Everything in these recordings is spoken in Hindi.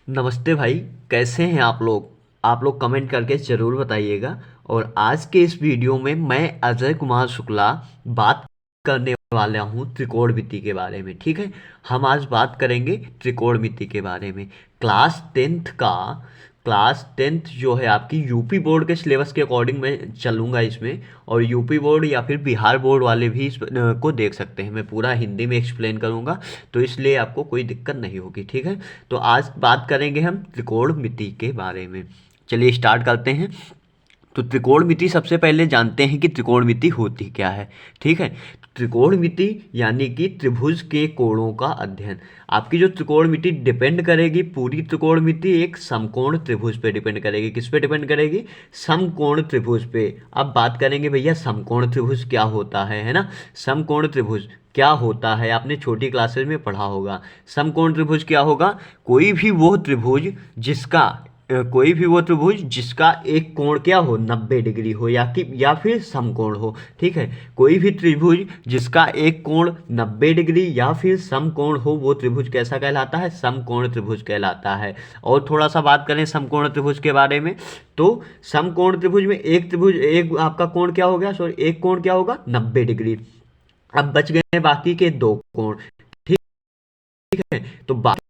नमस्ते भाई। कैसे हैं आप लोग कमेंट करके ज़रूर बताइएगा। और आज के इस वीडियो में मैं अजय कुमार शुक्ला बात करने वाला हूँ त्रिकोणमिति के बारे में। ठीक है, हम आज बात करेंगे त्रिकोणमिति के बारे में। क्लास टेंथ जो है आपकी यूपी बोर्ड के सिलेबस के अकॉर्डिंग मैं चलूँगा इसमें। और यूपी बोर्ड या फिर बिहार बोर्ड वाले भी को देख सकते हैं। मैं पूरा हिंदी में एक्सप्लेन करूँगा, तो इसलिए आपको कोई दिक्कत नहीं होगी। ठीक है, तो आज बात करेंगे हम त्रिकोणमिति के बारे में। चलिए स्टार्ट करते हैं। तो त्रिकोणमिति सबसे पहले जानते हैं कि त्रिकोणमिति होती क्या है। ठीक है, त्रिकोणमिति यानी कि त्रिभुज के कोणों का अध्ययन। आपकी जो त्रिकोणमिति डिपेंड करेगी, पूरी त्रिकोणमिति एक समकोण त्रिभुज पे डिपेंड करेगी। किस पे डिपेंड करेगी? समकोण त्रिभुज पे। अब बात करेंगे भैया समकोण त्रिभुज क्या होता है ना। समकोण त्रिभुज क्या होता है आपने छोटी क्लासेस में पढ़ा होगा। समकोण त्रिभुज क्या होगा? कोई भी वो त्रिभुज जिसका एक कोण क्या हो, 90 डिग्री हो या फिर समकोण हो। ठीक है, कोई भी त्रिभुज जिसका एक कोण 90 डिग्री या फिर समकोण हो, वो त्रिभुज कैसा कहलाता है? समकोण त्रिभुज कहलाता है। और थोड़ा सा बात करें समकोण त्रिभुज के बारे में, तो समकोण त्रिभुज में एक आपका कोण क्या हो गया, सॉरी, एक कोण क्या होगा? 90 डिग्री। अब बच गए बाकी के दो कोण। ठीक है, तो बाकी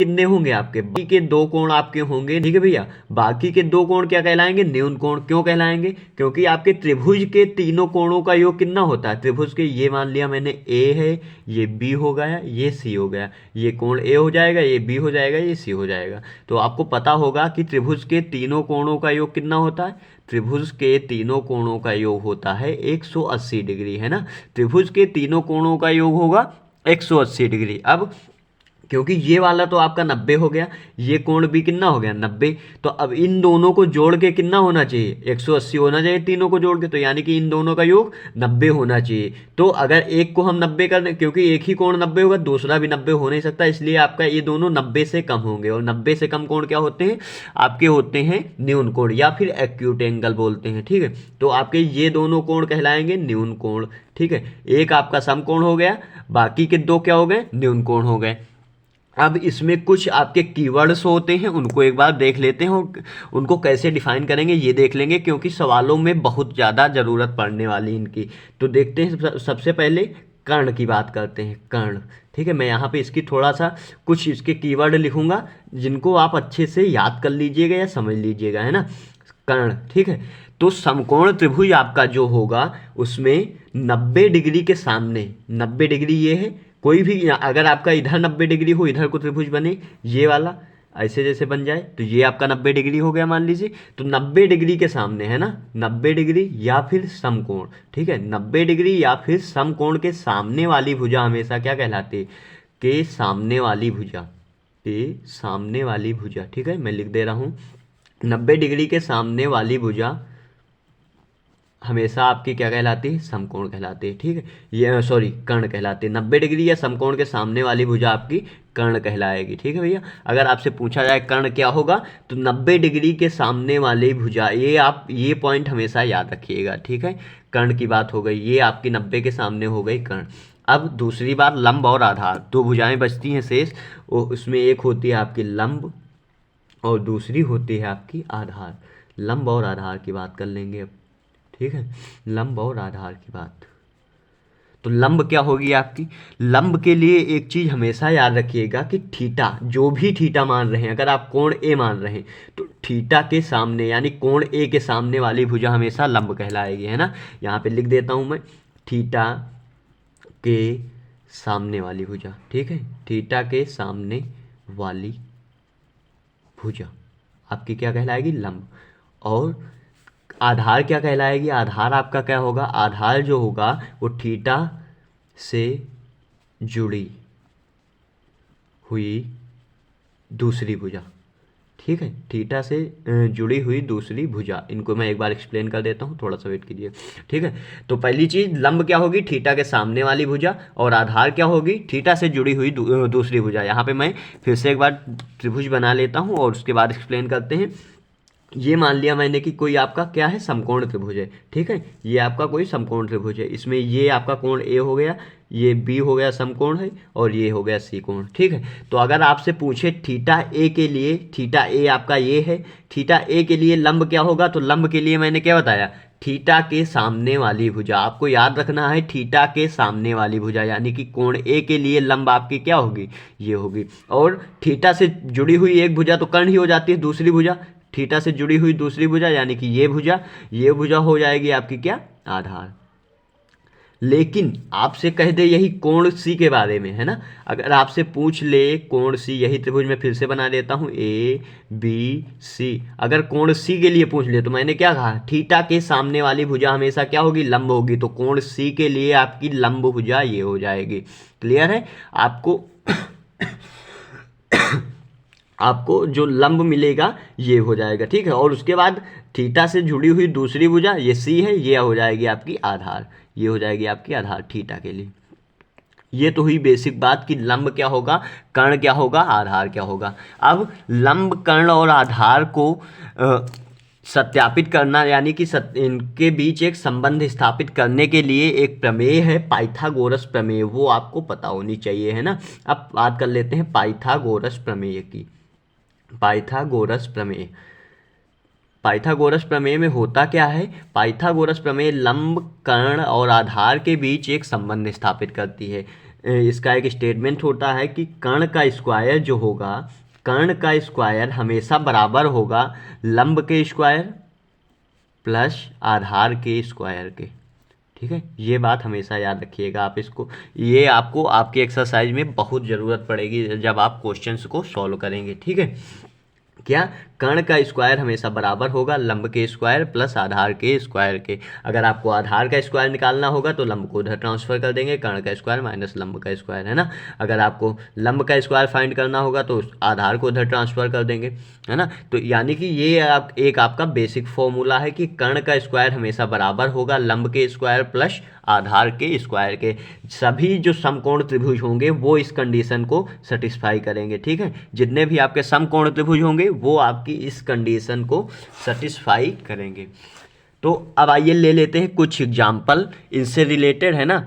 कितने होंगे आपके? बाकी के दो कोण आपके होंगे। ठीक है भैया, बाकी के दो कोण क्या कहलाएंगे? न्यून कोण। क्यों कहलाएंगे? क्योंकि आपके त्रिभुज के तीनों कोणों का योग कितना होता है? त्रिभुज के, ये मान लिया मैंने ए है, ये बी हो गया, ये सी हो गया, ये कोण ए हो जाएगा, ये बी हो जाएगा, ये सी हो जाएगा। तो आपको पता होगा कि त्रिभुज के तीनों कोणों का योग कितना होता है? त्रिभुज के तीनों कोणों का योग होता है 180 डिग्री, है ना। त्रिभुज के तीनों कोणों का योग होगा 180 डिग्री। अब क्योंकि ये वाला तो आपका 90 हो गया, ये कोण भी कितना हो गया? 90। तो अब इन दोनों को जोड़ के कितना होना चाहिए? 180 होना चाहिए तीनों को जोड़ के। तो यानी कि इन दोनों का योग 90 होना चाहिए। तो अगर एक को हम 90 कर दें, क्योंकि एक ही कोण 90 होगा, दूसरा भी 90 हो नहीं सकता, इसलिए आपका ये दोनों 90 से कम होंगे। और 90 से कम कोण क्या होते हैं? आपके होते हैं न्यून कोण या फिर एक्यूट एंगल बोलते हैं। ठीक है, तो आपके ये दोनों कोण कहलाएंगे न्यून कोण। ठीक है, एक आपका समकोण हो गया, बाकी के दो क्या हो गए? न्यून कोण हो गए। अब इसमें कुछ आपके कीवर्ड्स होते हैं, उनको एक बार देख लेते हैं और उनको कैसे डिफाइन करेंगे ये देख लेंगे, क्योंकि सवालों में बहुत ज़्यादा ज़रूरत पड़ने वाली इनकी। तो देखते हैं, सबसे पहले कर्ण की बात करते हैं। कर्ण, ठीक है, मैं यहाँ पे इसकी थोड़ा सा कुछ इसके कीवर्ड लिखूंगा, जिनको आप अच्छे से याद कर लीजिएगा या समझ लीजिएगा, है ना। कर्ण, ठीक है। तो समकोण त्रिभुज आपका जो होगा उसमें 90 डिग्री के सामने, 90 डिग्री ये है, कोई भी अगर आपका इधर 90 डिग्री हो, इधर को त्रिभुज बने, ये वाला ऐसे जैसे बन जाए, तो ये आपका 90 डिग्री हो गया मान लीजिए। तो 90 डिग्री के सामने, है ना, 90 डिग्री या फिर समकोण। ठीक है, 90 डिग्री या फिर समकोण के सामने वाली भुजा हमेशा क्या कहलाती है? के सामने वाली भुजा, के सामने वाली भुजा। ठीक है, मैं लिख दे रहा हूँ, 90 डिग्री के सामने वाली भुजा हमेशा आपकी क्या कहलाती है? समकोण कहलाती है। ठीक है, ये सॉरी कर्ण कहलाती है। 90 डिग्री या समकोण के सामने वाली भुजा आपकी कर्ण कहलाएगी। ठीक है भैया, अगर आपसे पूछा जाए कर्ण क्या होगा, तो 90 डिग्री के सामने वाली भुजा, ये आप ये पॉइंट हमेशा याद रखिएगा। ठीक है, कर्ण की बात हो गई, ये आपकी 90 के सामने हो गई कर्ण। अब दूसरी बात, लंब और आधार, दो भुजाएं बचती हैं शेष, उसमें एक होती है आपकी लंब और दूसरी होती है आपकी आधार। लंब और आधार की बात कर लेंगे अब। ठीक है, लंब और आधार की बात, तो लंब क्या होगी आपकी? लंब के लिए एक चीज हमेशा याद रखिएगा कि थीटा, जो भी थीटा मान रहे हैं, अगर आप कोण ए मान रहे हैं, तो थीटा के सामने यानी कोण ए के सामने वाली भुजा हमेशा लंब कहलाएगी, है ना। यहाँ पे लिख देता हूँ मैं, थीटा के सामने वाली भुजा। ठीक है, थीटा के सामने वाली भुजा आपकी क्या कहलाएगी? लंब। और आधार क्या कहलाएगी? आधार आपका क्या होगा? आधार जो होगा वो थीटा से जुड़ी हुई दूसरी भुजा। ठीक है, थीटा से जुड़ी हुई दूसरी भुजा, इनको मैं एक बार एक्सप्लेन कर देता हूँ, थोड़ा सा वेट कीजिए। ठीक है, तो पहली चीज, लंब क्या होगी? थीटा के सामने वाली भुजा। और आधार क्या होगी? थीटा से जुड़ी हुई दूसरी भुजा। यहाँ पे मैं फिर से एक बार त्रिभुज बना लेता हूँ और उसके बाद एक्सप्लेन करते हैं। ये मान लिया मैंने कि कोई आपका क्या है, समकोण त्रिभुज है, ठीक है, ये आपका कोई समकोण त्रिभुज है, इसमें ये आपका कोण ए हो गया, ये बी हो गया समकोण है, और ये हो गया सी कोण, ठीक है। तो अगर आपसे पूछे थीटा ए के लिए, थीटा ए आपका ये है, थीटा ए के लिए लंब क्या होगा, तो लंब के लिए मैंने क्या बताया, थीटा के सामने वाली भुजा, आपको याद रखना है थीटा के सामने वाली भुजा, यानी कि कोण ए के लिए लंब आपकी क्या होगी, ये होगी। और थीटा से जुड़ी हुई एक भुजा तो कर्ण ही हो जाती है, दूसरी भुजा थीटा से जुड़ी हुई दूसरी भुजा यानी कि ये भुजा हो जाएगी आपकी क्या, आधार। लेकिन आपसे कह दे यही कोण सी के बारे में, है ना, अगर आपसे पूछ ले कोण सी, यही त्रिभुज मैं फिर से बना देता हूँ ए बी सी, अगर कोण सी के लिए पूछ ले तो मैंने क्या कहा, थीटा के सामने वाली भुजा हमेशा क्या होगी, लंब होगी, तो कोण सी के लिए आपकी लंब भुजा ये हो जाएगी। क्लियर है आपको? आपको जो लंब मिलेगा ये हो जाएगा, ठीक है। और उसके बाद थीटा से जुड़ी हुई दूसरी भुजा ये सी है, ये हो जाएगी आपकी आधार, ये हो जाएगी आपकी आधार थीटा के लिए। ये तो हुई बेसिक बात कि लंब क्या होगा, कर्ण क्या होगा, आधार क्या होगा। अब लंब, कर्ण और आधार को सत्यापित करना, यानी कि इनके बीच एक संबंध स्थापित करने के लिए एक प्रमेय है पाइथागोरस प्रमेय, वो आपको पता होनी चाहिए, है ना। अब बात कर लेते हैं पाइथागोरस प्रमेय की। पाइथागोरस प्रमेय, पाइथागोरस प्रमेय में होता क्या है, पाइथागोरस प्रमेय लंब, कर्ण और आधार के बीच एक संबंध स्थापित करती है। इसका एक स्टेटमेंट होता है कि कर्ण का स्क्वायर जो होगा, कर्ण का स्क्वायर हमेशा बराबर होगा लंब के स्क्वायर प्लस आधार के स्क्वायर के, ठीक है। ये बात हमेशा याद रखिएगा आप इसको, ये आपको आपकी एक्सरसाइज में बहुत ज़रूरत पड़ेगी जब आप क्वेश्चंस को सॉल्व करेंगे, ठीक है। क्या, कर्ण का स्क्वायर हमेशा बराबर होगा लंब के स्क्वायर प्लस आधार के स्क्वायर के। अगर आपको आधार का स्क्वायर निकालना होगा तो लंब को उधर ट्रांसफर कर देंगे, कर्ण का स्क्वायर माइनस लंब का स्क्वायर, है ना। अगर आपको लंब का स्क्वायर फाइंड करना होगा तो आधार को उधर ट्रांसफर कर देंगे, है ना। तो यानी कि ये एक आपका बेसिक फॉर्मूला है कि कर्ण का स्क्वायर हमेशा बराबर होगा लंब के स्क्वायर प्लस आधार के स्क्वायर के। सभी जो समकोण त्रिभुज होंगे वो इस कंडीशन को सेटिस्फाई करेंगे, ठीक है। जितने भी आपके समकोण त्रिभुज होंगे वो आपकी इस कंडीशन को सेटिस्फाई करेंगे। तो अब आइए ले लेते हैं कुछ एग्जाम्पल इनसे रिलेटेड, है ना।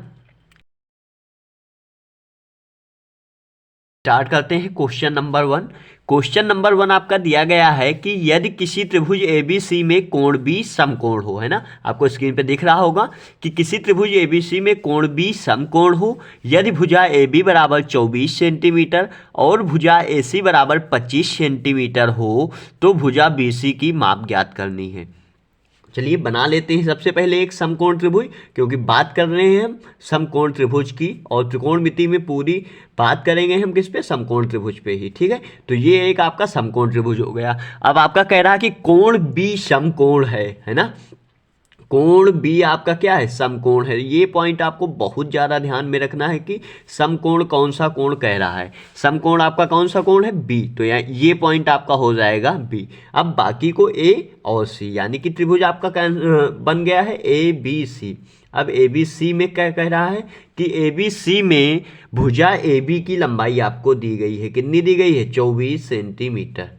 स्टार्ट करते हैं क्वेश्चन नंबर 1। क्वेश्चन नंबर 1 आपका दिया गया है कि यदि किसी त्रिभुज ABC में कोण B समकोण हो, है ना, आपको स्क्रीन पे दिख रहा होगा कि किसी त्रिभुज ABC में कोण B समकोण हो, यदि भुजा AB बराबर 24 सेंटीमीटर और भुजा AC बराबर 25 सेंटीमीटर हो तो भुजा BC की माप ज्ञात करनी है। चलिए बना लेते हैं सबसे पहले एक समकोण त्रिभुज, क्योंकि बात कर रहे हैं हम समकोण त्रिभुज की और त्रिकोणमिति में पूरी बात करेंगे हम किस पे, समकोण त्रिभुज पे ही, ठीक है। तो ये एक आपका समकोण त्रिभुज हो गया। अब आपका कह रहा है कि कोण B समकोण है ना, कोण B आपका क्या है, समकोण है। ये पॉइंट आपको बहुत ज़्यादा ध्यान में रखना है कि समकोण कौन सा कोण कह रहा है, समकोण आपका कौन सा कोण है, B, तो ये पॉइंट आपका हो जाएगा B। अब बाकी को A और C, यानी कि त्रिभुज आपका बन गया है ABC। अब ABC में क्या कह रहा है कि ABC में भुजा AB की लंबाई आपको दी गई है, कितनी दी गई है, 24 सेंटीमीटर।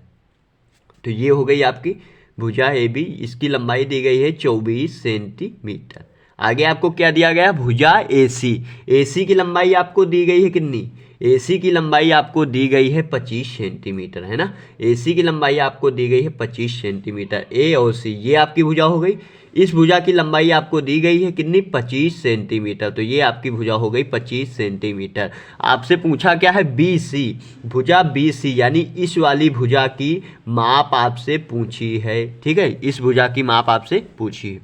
तो ये हो गई आपकी भुजा AB, इसकी लंबाई दी गई है 24 सेंटीमीटर। आगे आपको क्या दिया गया, भुजा AC की लंबाई आपको दी गई है कितनी, AC की लंबाई आपको दी गई है 25 सेंटीमीटर, है ना। AC की लंबाई आपको दी गई है 25 सेंटीमीटर। A और C ये आपकी भुजा हो गई। इस भुजा की लंबाई आपको दी गई है कितनी, 25 सेंटीमीटर, तो ये आपकी भुजा हो गई 25 सेंटीमीटर। आपसे पूछा क्या है, BC, भुजा BC यानी इस वाली भुजा की माप आपसे पूछी है, ठीक है, इस भुजा की माप आपसे पूछी है।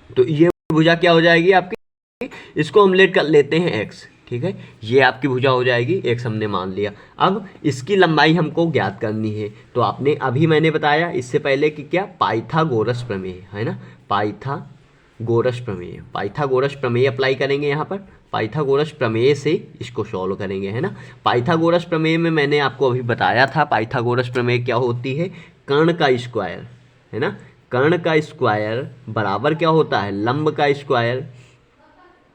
तो ये भुजा क्या हो जाएगी आपकी, इसको हम लेट कर लेते हैं x, ठीक है, ये आपकी भुजा हो जाएगी x, हमने मान लिया। अब इसकी लंबाई हमको ज्ञात करनी है, तो आपने अभी मैंने बताया इससे पहले कि क्या, पाइथागोरस प्रमेय, है ना, पाइथागोरस प्रमेय, पाइथागोरस प्रमेय अप्लाई करेंगे यहाँ पर, पाइथागोरस प्रमेय से इसको सॉल्व करेंगे, है ना। पाइथागोरस प्रमेय में मैंने आपको अभी बताया था पाइथागोरस प्रमेय क्या होती है, कर्ण का स्क्वायर, है ना, कर्ण का स्क्वायर बराबर क्या होता है, लंब का स्क्वायर,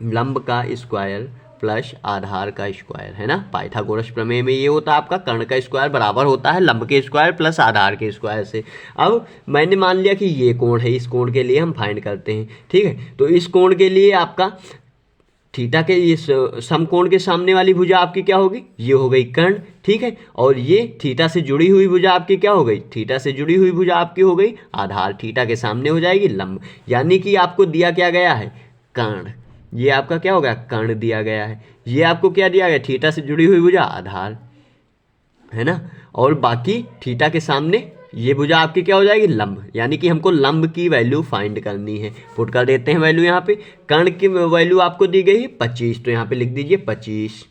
लंब का स्क्वायर प्लस आधार का स्क्वायर, है ना। पाइथागोरस प्रमेय में ये होता है आपका कर्ण का स्क्वायर बराबर होता है लंब के स्क्वायर प्लस आधार के स्क्वायर से। अब मैंने मान लिया कि ये कोण है, इस कोण के लिए हम फाइंड करते हैं, ठीक है। तो इस कोण के लिए आपका थीटा के इस समकोण के सामने वाली भुजा आपकी क्या होगी, ये हो गई कर्ण, ठीक है। और ये थीटा से जुड़ी हुई भुजा आपकी क्या हो गई, थीटा से जुड़ी हुई भुजा आपकी हो गई आधार, थीटा के सामने हो जाएगी लंब। यानी कि आपको दिया क्या गया है, कर्ण। ये आपका क्या हो गया, कर्ण दिया गया है। ये आपको क्या दिया गया, थीटा से जुड़ी हुई भुजा आधार, है ना। और बाकी थीटा के सामने ये भुजा आपकी क्या हो जाएगी, लंब। यानी कि हमको लंब की वैल्यू फाइंड करनी है। पुट कर देते हैं वैल्यू यहाँ पे। कर्ण की वैल्यू आपको दी गई है 25, तो यहाँ पे लिख दीजिए 25,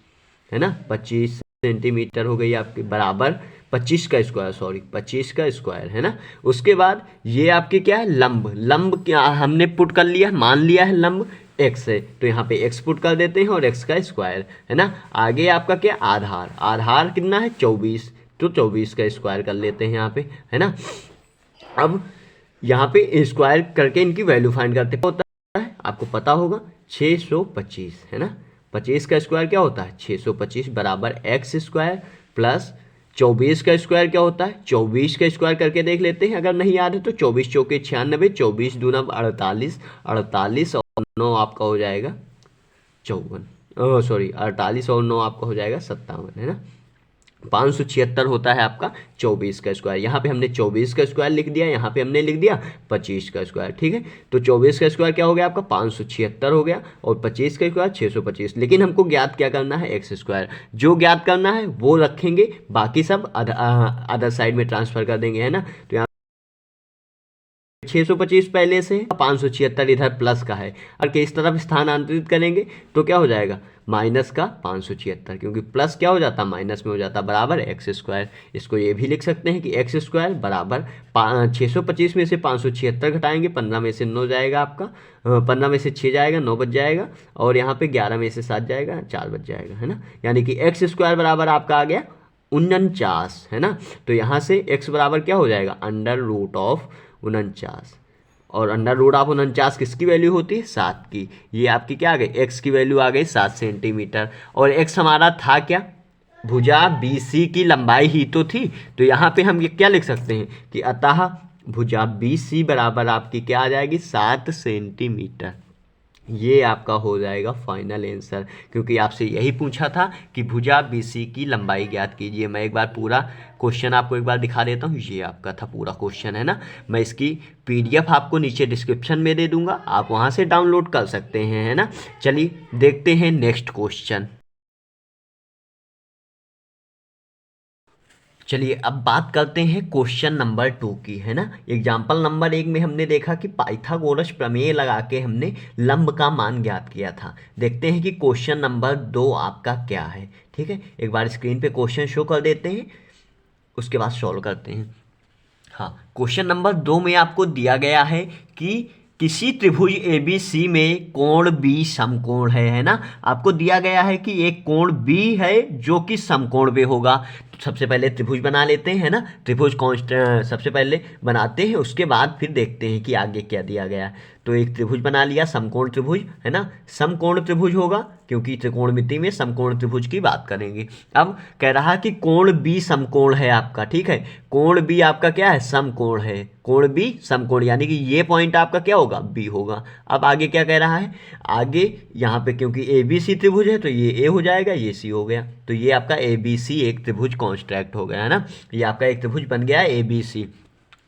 है ना। 25 सेंटीमीटर हो गई आपकी, बराबर 25 का स्क्वायर, सॉरी 25 का स्क्वायर, है ना। उसके बाद ये आपकी क्या है, लंब। लंब क्या हमने पुट कर लिया, मान लिया है लंब x है, तो यहाँ पे x पुट कर देते हैं और x का स्क्वायर, है ना। आगे आपका क्या, आधार। आधार कितना है 24, तो 24 का स्क्वायर कर लेते हैं यहाँ पे, है ना। अब यहाँ पे स्क्वायर करके इनकी वैल्यू फाइंड करते होता है, आपको पता होगा 625, है ना। 25 का स्क्वायर क्या होता है 625 बराबर एक्स स्क्वायर प्लस 24 का स्क्वायर क्या होता है, 24 का स्क्वायर करके देख लेते हैं अगर नहीं याद है तो। 24 चौके 96, 24 दूना 48, 48 और 9 आपका हो जाएगा 54, सॉरी 48 और 9 आपका हो जाएगा 57, है ना। 576 होता है आपका 24 का स्क्वायर। यहाँ पे हमने 24 का स्क्वायर लिख दिया, यहाँ पे हमने लिख दिया 25 का स्क्वायर, ठीक है। तो 24 का स्क्वायर क्या हो गया आपका 576 हो गया, और 25 का स्क्वायर 625। लेकिन हमको ज्ञात क्या करना है, एक्स स्क्वायर। जो ज्ञात करना है वो रखेंगे, बाकी सब अदर साइड में ट्रांसफर कर देंगे, है ना। तो यहाँ 625 पहले से, 576 इधर प्लस का है, और के इस तरफ स्थानांतरित करेंगे तो क्या हो जाएगा माइनस का 576, क्योंकि प्लस क्या हो जाता माइनस में हो जाता, बराबर एक्स स्क्वायर। इसको ये भी लिख सकते हैं कि एक्स स्क्वायर बराबर 625 में से 576 घटाएंगे, 15 में से 9 जाएगा आपका, 15 में से 6 जाएगा, 9 बच जाएगा, और यहाँ पे 11 में से 7 जाएगा, 4 बच जाएगा, है ना। यानी कि एक्स स्क्वायर बराबर आपका आ गया 49, है ना। तो यहाँ से एक्स बराबर क्या हो जाएगा, अंडर रूट ऑफ 49, और अंडर रूट ऑफ 49 किसकी वैल्यू होती है, 7 की। ये आपकी क्या आ गई, एक्स की वैल्यू आ गई 7 सेंटीमीटर। और एक्स हमारा था क्या, भुजा बी सी की लंबाई ही तो थी। तो यहाँ पे हम ये क्या लिख सकते हैं कि अतः भुजा बी सी बराबर आपकी क्या आ जाएगी 7 सेंटीमीटर। ये आपका हो जाएगा फाइनल आंसर, क्योंकि आपसे यही पूछा था कि भुजा बीसी की लंबाई ज्ञात कीजिए। मैं एक बार पूरा क्वेश्चन आपको एक बार दिखा देता हूँ, ये आपका था पूरा क्वेश्चन, है ना। मैं इसकी पीडीएफ आपको नीचे डिस्क्रिप्शन में दे दूंगा, आप वहाँ से डाउनलोड कर सकते हैं, है ना। चलिए देखते हैं नेक्स्ट क्वेश्चन। चलिए अब बात करते हैं क्वेश्चन नंबर 2 की, है ना। एग्जाम्पल नंबर 1 में हमने देखा कि पाइथागोरस प्रमेय लगा के हमने लंब का मान ज्ञात किया था। देखते हैं कि क्वेश्चन नंबर 2 आपका क्या है, ठीक है। एक बार स्क्रीन पे क्वेश्चन शो कर देते हैं, उसके बाद सॉल्व करते हैं। हाँ, क्वेश्चन नंबर 2 में आपको दिया गया है कि किसी त्रिभुज ABC में कोण B समकोण है ना। आपको दिया गया है कि एक कोण B है जो कि समकोण पे होगा। तो सबसे पहले त्रिभुज बना लेते हैं, है ना। त्रिभुज सबसे पहले बनाते हैं, उसके बाद फिर देखते हैं कि आगे क्या दिया गया। तो एक त्रिभुज बना लिया, समकोण त्रिभुज, है ना। समकोण त्रिभुज होगा क्योंकि त्रिकोणमिति में समकोण त्रिभुज की बात करेंगे। अब कह रहा कि कोण B समकोण है आपका, ठीक है। कोण B आपका क्या है, समकोण है। कोण B समकोण, यानी कि ये पॉइंट आपका क्या होगा, B होगा। अब आगे क्या कह रहा है, आगे यहाँ पे क्योंकि ABC त्रिभुज है तो ये A हो जाएगा, ये C हो गया। तो ये आपका ABC एक त्रिभुज कॉन्स्ट्रैक्ट हो गया, है ना। ये आपका एक त्रिभुज बन गया है ABC।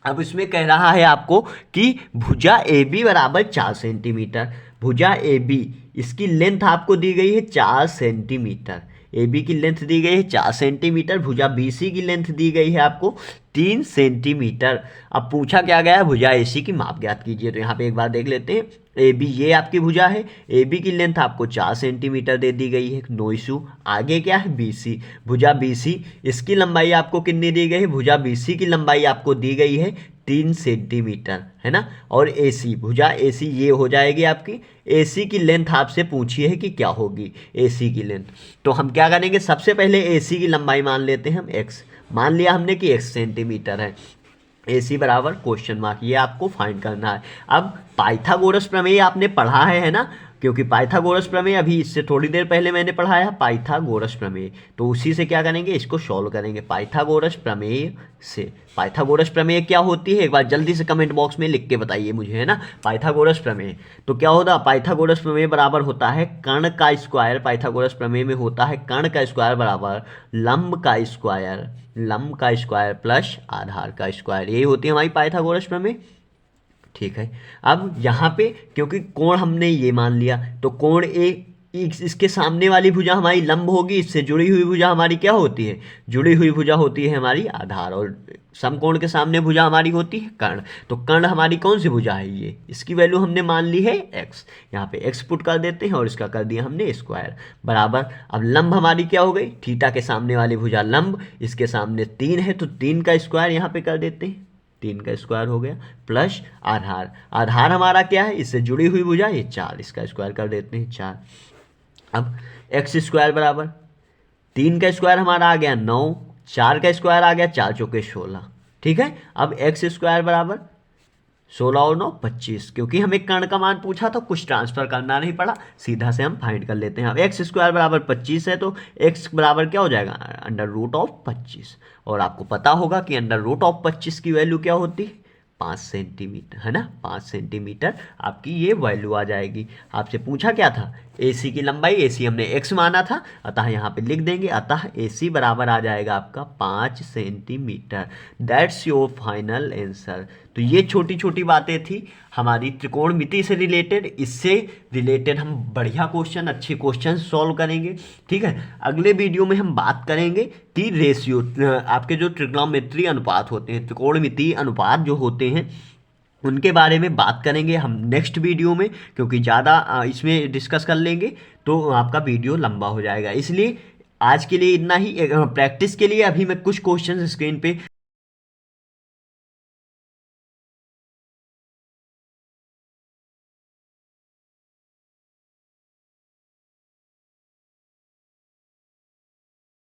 अब इसमें कह रहा है आपको कि भुजा AB बराबर 4 सेंटीमीटर। भुजा AB, इसकी लेंथ आपको दी गई है 4 सेंटीमीटर। AB की लेंथ दी गई है 4 सेंटीमीटर, भुजा BC की लेंथ दी गई है आपको 3 सेंटीमीटर। अब पूछा क्या गया है, भुजा AC की माप ज्ञात कीजिए। तो यहाँ पे एक बार देख लेते हैं। AB ये आपकी भुजा है, AB की लेंथ आपको 4 सेंटीमीटर दे दी गई है, नो इशू। आगे क्या है, BC, भुजा BC, इसकी लंबाई आपको कितनी दी गई है, भुजा BC की लंबाई आपको दी गई है 3 सेंटीमीटर, है ना। और AC, भुजा AC ये हो जाएगी आपकी। AC की लेंथ आपसे पूछी है कि क्या होगी AC की लेंथ। तो हम क्या करेंगे, सबसे पहले AC की लंबाई मान लेते हैं हम x। मान लिया हमने कि x सेंटीमीटर है। AC बराबर क्वेश्चन मार्क, ये आपको फाइंड करना है। अब पाइथागोरस प्रमेय आपने पढ़ा है ना। क्योंकि पाइथागोरस प्रमेय अभी इससे थोड़ी देर पहले मैंने पढ़ाया पाइथागोरस प्रमेय, तो उसी से क्या करेंगे, इसको सॉल्व करेंगे पाइथागोरस प्रमेय से। पाइथागोरस प्रमेय क्या होती है एक बार जल्दी से कमेंट बॉक्स में लिख के बताइए मुझे, है ना। पाइथागोरस प्रमेय तो क्या होता, पाइथागोरस प्रमेय बराबर होता है कर्ण का स्क्वायर। पाइथागोरस प्रमेय में होता है कर्ण का स्क्वायर बराबर लंब का स्क्वायर, लंब का स्क्वायर प्लस आधार का स्क्वायर, यही होती है हमारी पाइथागोरस प्रमेय। ठीक है, अब यहाँ पे क्योंकि कोण हमने ये मान लिया, तो कोण इसके सामने वाली भुजा हमारी लंब होगी, इससे जुड़ी हुई भुजा हमारी क्या होती है, जुड़ी हुई भुजा होती है हमारी आधार, और समकोण के सामने भुजा हमारी होती है कर्ण। तो कर्ण हमारी कौन सी भुजा है, ये इसकी वैल्यू हमने मान ली है x, यहाँ पे x पुट कर देते हैं और इसका कर दिया हमने स्क्वायर बराबर। अब लंब हमारी क्या हो गई, थीटा के सामने वाली भुजा लंब, इसके सामने 3 है तो 3 का स्क्वायर यहाँ पे कर देते हैं, 3 का स्क्वायर हो गया प्लस आधार, आधार हमारा क्या है, इससे जुड़ी हुई भुजा ये 4, इसका स्क्वायर कर देते हैं 4। अब एक्स स्क्वायर बराबर 3 का स्क्वायर हमारा आ गया 9, 4 का स्क्वायर आ गया 4 चौके 16। ठीक है, अब एक्स स्क्वायर बराबर 16 और 9 25, क्योंकि हमें कर्ण का मान पूछा तो कुछ ट्रांसफर करना नहीं पड़ा, सीधा से हम फाइंड कर लेते हैं। अब एक्स स्क्वायर बराबर 25 है तो एक्स बराबर क्या हो जाएगा, अंडर रूट ऑफ 25, और आपको पता होगा कि अंडर रूट ऑफ 25 की वैल्यू क्या होती है, 5 सेंटीमीटर, है ना। 5 सेंटीमीटर आपकी ये वैल्यू आ जाएगी। आपसे पूछा क्या था, AC की लंबाई, AC हमने x माना था, अतः यहाँ पे लिख देंगे, अतः AC बराबर आ जाएगा आपका 5 centimetre. That's your final answer. तो ये छोटी छोटी बातें थी हमारी त्रिकोणमिति से रिलेटेड, इससे रिलेटेड हम बढ़िया क्वेश्चन, अच्छे क्वेश्चन सॉल्व करेंगे। ठीक है, अगले वीडियो में हम बात करेंगे कि रेशियो, आपके जो ट्रिग्नोमेट्री अनुपात होते हैं, त्रिकोणमिति अनुपात जो होते हैं, उनके बारे में बात करेंगे हम नेक्स्ट वीडियो में, क्योंकि ज़्यादा इसमें डिस्कस कर लेंगे तो आपका वीडियो लंबा हो जाएगा। इसलिए आज के लिए इतना ही। प्रैक्टिस के लिए अभी मैं कुछ क्वेश्चन स्क्रीन पे